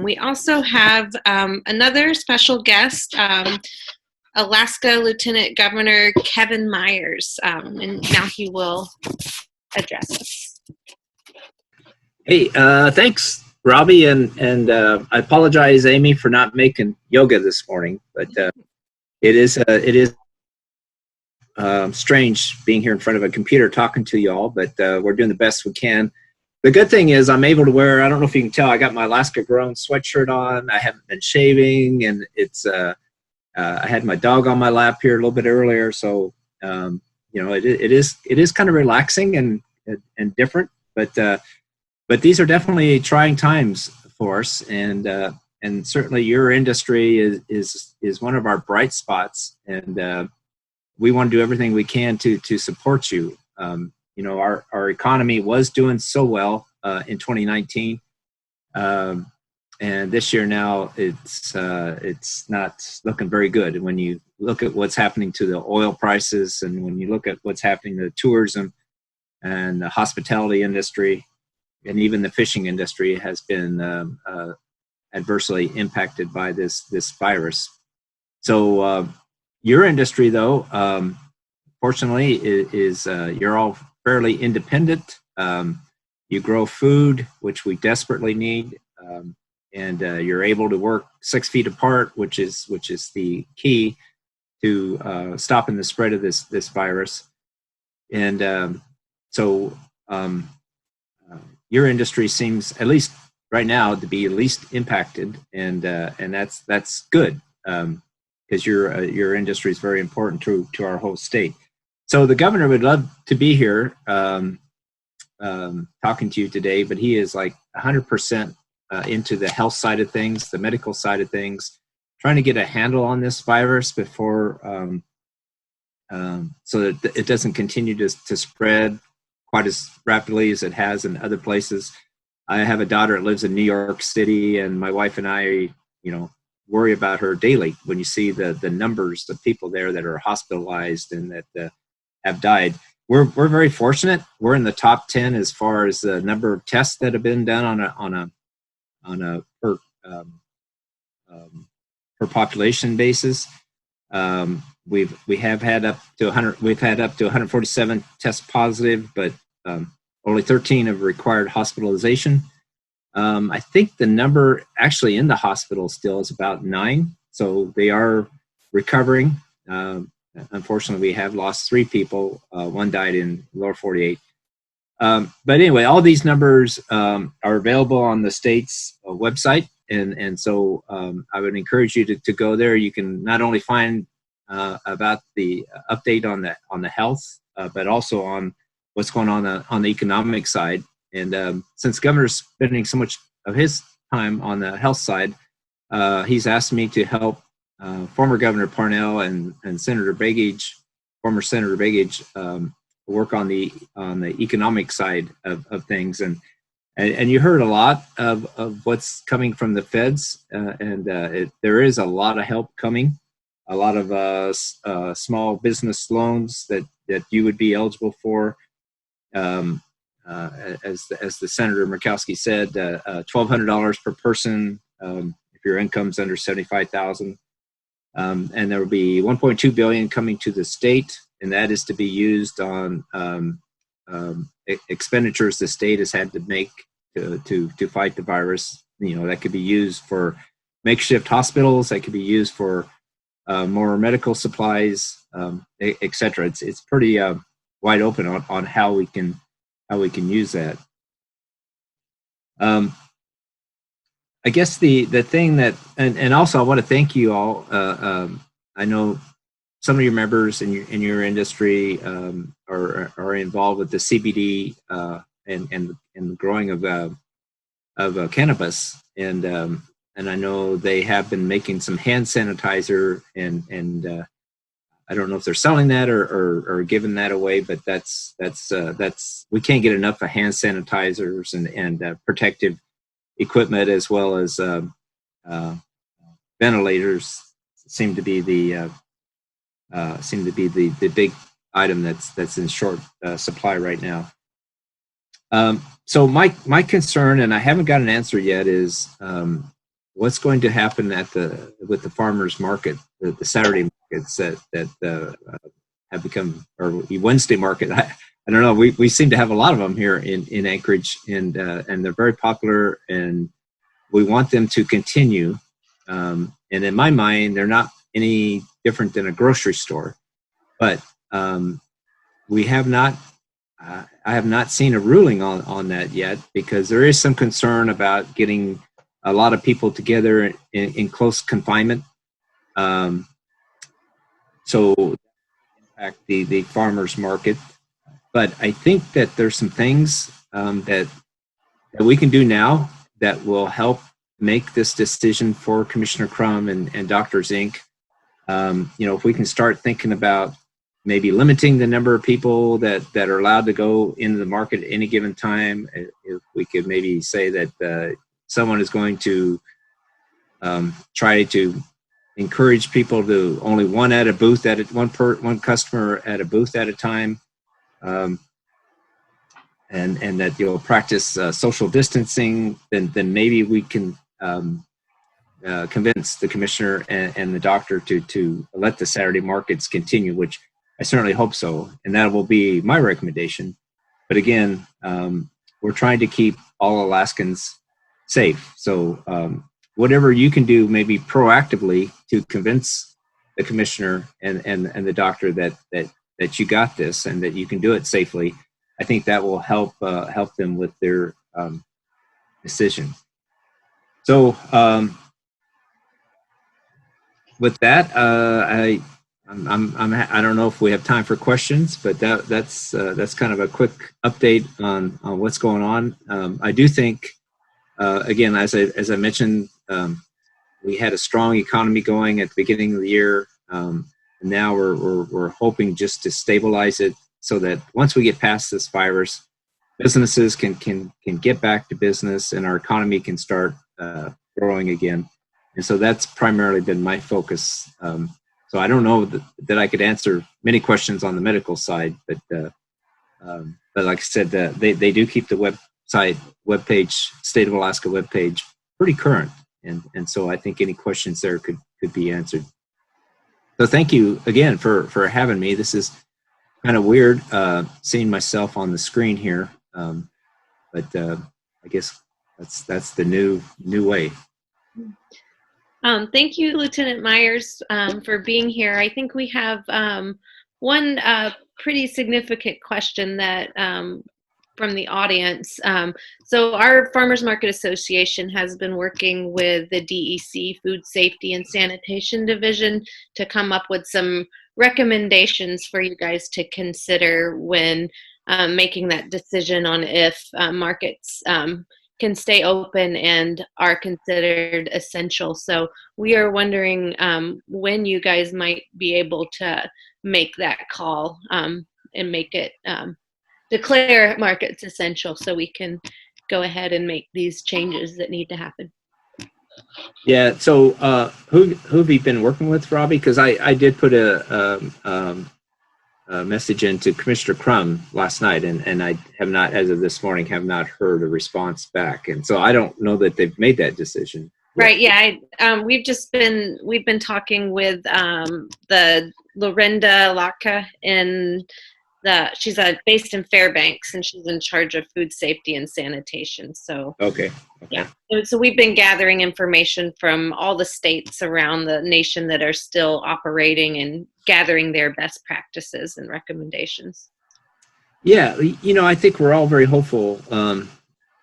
We also have another special guest, Alaska Lieutenant Governor Kevin Meyers, and now he will address us. Hey, thanks, Robbie, and I apologize, Amy, for not making yoga this morning, but it is strange being here in front of a computer talking to you all, but we're doing the best we can. The good thing is I'm able to wear, I don't know if you can tell, I got my Alaska Grown sweatshirt on. I haven't been shaving, and it's I had my dog on my lap here a little bit earlier, so it is kind of relaxing and different, but these are definitely trying times for us, and certainly your industry is one of our bright spots, and we want to do everything we can to support you. Our economy was doing so well in 2019, and this year now it's not looking very good. When you look at what's happening to the oil prices, and when you look at what's happening to the tourism and the hospitality industry, and even the fishing industry has been adversely impacted by this virus. So your industry, though, fortunately, is you're all fairly independent. You grow food, which we desperately need, and you're able to work 6 feet apart, which is the key to stopping the spread of this virus. And so your industry seems, at least right now, to be least impacted, and that's good, because your industry is very important to our whole state. So the governor would love to be here talking to you today, but he is like 100% into the health side of things, the medical side of things, trying to get a handle on this virus before, so that it doesn't continue to spread quite as rapidly as it has in other places. I have a daughter that lives in New York City, and my wife and I, worry about her daily when you see the numbers of people there that are hospitalized and that have died. We're very fortunate. We're in the top 10 as far as the number of tests that have been done on a per population basis. We have had up to 100. We've had up to 147 tests positive, but only 13 have required hospitalization. I think the number actually in the hospital still is about 9, so they are recovering. Unfortunately, we have lost 3 people. One died in lower 48. But anyway, all these numbers are available on the state's website, and so I would encourage you to go there. You can not only find about the update on the health, but also on what's going on the economic side. And since the governor's spending so much of his time on the health side, he's asked me to help former Governor Parnell and Senator Begich, former Senator Begich, work on the economic side of things. And you heard a lot of what's coming from the feds, and there is a lot of help coming, a lot of small business loans that you would be eligible for. As the Senator Murkowski said, $1,200 per person if your income's under $75,000, and there will be $1.2 billion coming to the state, and that is to be used on expenditures the state has had to make to fight the virus. That could be used for makeshift hospitals, that could be used for more medical supplies, etc. It's pretty wide open on how we can use that. I guess the thing that, and also I want to thank you all. I know some of your members in your industry are involved with the CBD and the growing of cannabis, and I know they have been making some hand sanitizer, and I don't know if they're selling that or giving that away, but that's we can't get enough of hand sanitizers and protective equipment, as well as ventilators seem to be the big item that's in short supply right now. So my concern, and I haven't got an answer yet, is what's going to happen with the farmers market, the Saturday markets that have become, or Wednesday market. I don't know. We seem to have a lot of them here in Anchorage, and they're very popular, and we want them to continue. And in my mind, they're not any different than a grocery store, but we have not. I have not seen a ruling on that yet, because there is some concern about getting a lot of people together in close confinement. So impact the farmers market. But I think that there's some things that we can do now that will help make this decision for Commissioner Crum and Doctors Inc. If we can start thinking about maybe limiting the number of people that are allowed to go into the market at any given time. If we could maybe say that someone is going to try to encourage people to only one at a booth one customer at a booth at a time, and that you'll practice social distancing, then maybe we can convince the commissioner and the doctor to let the Saturday markets continue, which I certainly hope so, and that will be my recommendation. But again, we're trying to keep all Alaskans safe. So whatever you can do, maybe proactively, to convince the commissioner and the doctor that you got this and that you can do it safely, I think that will help them with their decision. So with that, I don't know if we have time for questions, but that's kind of a quick update on what's going on. I do think, again, as I mentioned, we had a strong economy going at the beginning of the year. Now we're hoping just to stabilize it, so that once we get past this virus, businesses can get back to business and our economy can start growing again. And so that's primarily been my focus. So I don't know that I could answer many questions on the medical side, but like I said, they do keep the webpage, State of Alaska webpage, pretty current, and so I think any questions there could be answered. So thank you again for having me. This is kind of weird seeing myself on the screen here, but I guess that's the new way. Thank you, Lieutenant Meyers, for being here. I think we have one pretty significant question that from the audience. So our Farmers Market Association has been working with the DEC, Food Safety and Sanitation Division, to come up with some recommendations for you guys to consider when making that decision on if markets can stay open and are considered essential. So we are wondering when you guys might be able to make that call and make it declare markets essential, so we can go ahead and make these changes that need to happen. Yeah. So who have you been working with, Robbie? Because I did put a message into Commissioner Crum last night, and I have not, as of this morning, have not heard a response back, and so I don't know that they've made that decision. Right. Yeah. We've been talking with the Lorinda Laka she's based in Fairbanks, and she's in charge of food safety and sanitation. So okay. Yeah. So we've been gathering information from all the states around the nation that are still operating and gathering their best practices and recommendations. Yeah, I think we're all very hopeful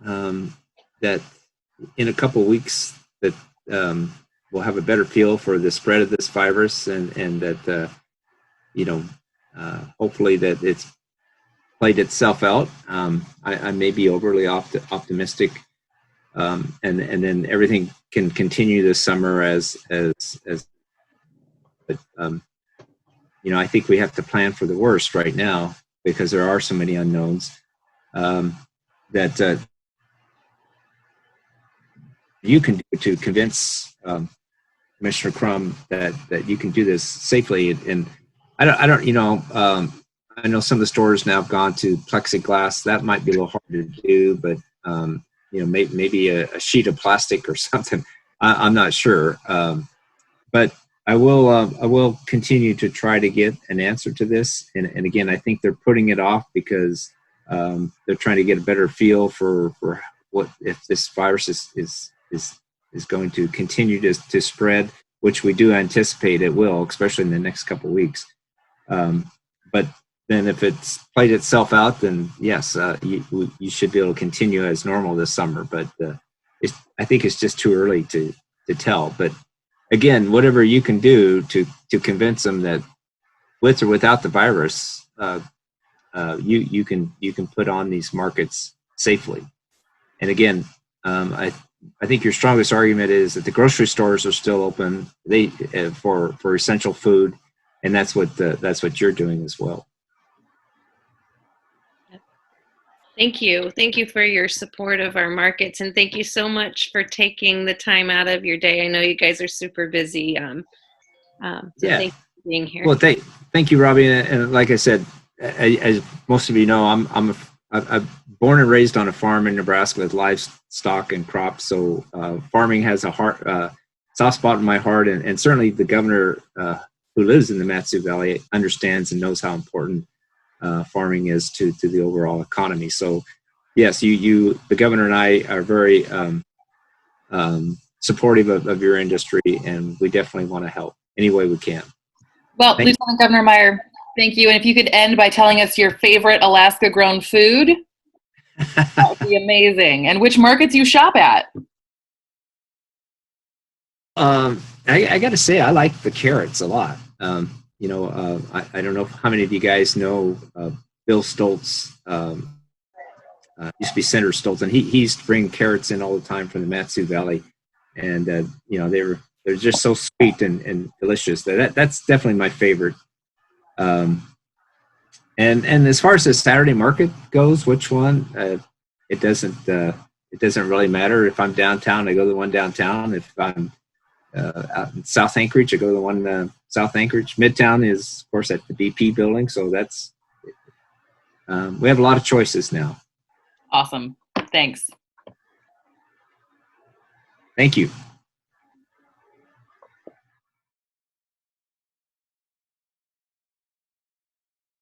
that in a couple of weeks that we'll have a better feel for the spread of this virus, and that hopefully that it's played itself out. I may be overly optimistic, and then everything can continue this summer but I think we have to plan for the worst right now, because there are so many unknowns that you can do to convince Commissioner Crum that you can do this safely. And I don't I know some of the stores now have gone to plexiglass. That might be a little hard to do, but maybe a sheet of plastic or something. I'm not sure, but I will continue to try to get an answer to this. And again, I think they're putting it off because they're trying to get a better feel for what if this virus is going to continue to spread, which we do anticipate it will, especially in the next couple of weeks. But then if it's played itself out, then yes, you should be able to continue as normal this summer. But I think it's just too early to tell. But again, whatever you can do to convince them that with or without the virus, you can put on these markets safely. And again, I think your strongest argument is that the grocery stores are still open. They for essential food, and that's what you're doing as well. Thank you. Thank you for your support of our markets, and thank you so much for taking the time out of your day. I know you guys are super busy. So thank you for being here. Well, thank you, Robbie. And like I said, as most of you know, I'm born and raised on a farm in Nebraska with livestock and crops. So farming has a soft spot in my heart, and certainly the governor who lives in the Matsu Valley understands and knows how important farming is to the overall economy. So yes, the governor and I are very supportive of your industry, and we definitely want to help any way we can. Well, Lieutenant Governor Meyer, thank you. And if you could end by telling us your favorite Alaska grown food, that would be amazing. And which markets you shop at. I got to say, I like the carrots a lot. I don't know how many of you guys know Bill Stoltz. Used to be Senator Stoltz, and he used to bring carrots in all the time from the Matsu Valley, and they're just so sweet and delicious. That's definitely my favorite. And as far as the Saturday market goes, which one? It doesn't really matter. If I'm downtown, I go to the one downtown. If I'm out in South Anchorage, I go to the one South Anchorage. Midtown is, of course, at the BP building. So that's we have a lot of choices now. Awesome. Thanks. Thank you.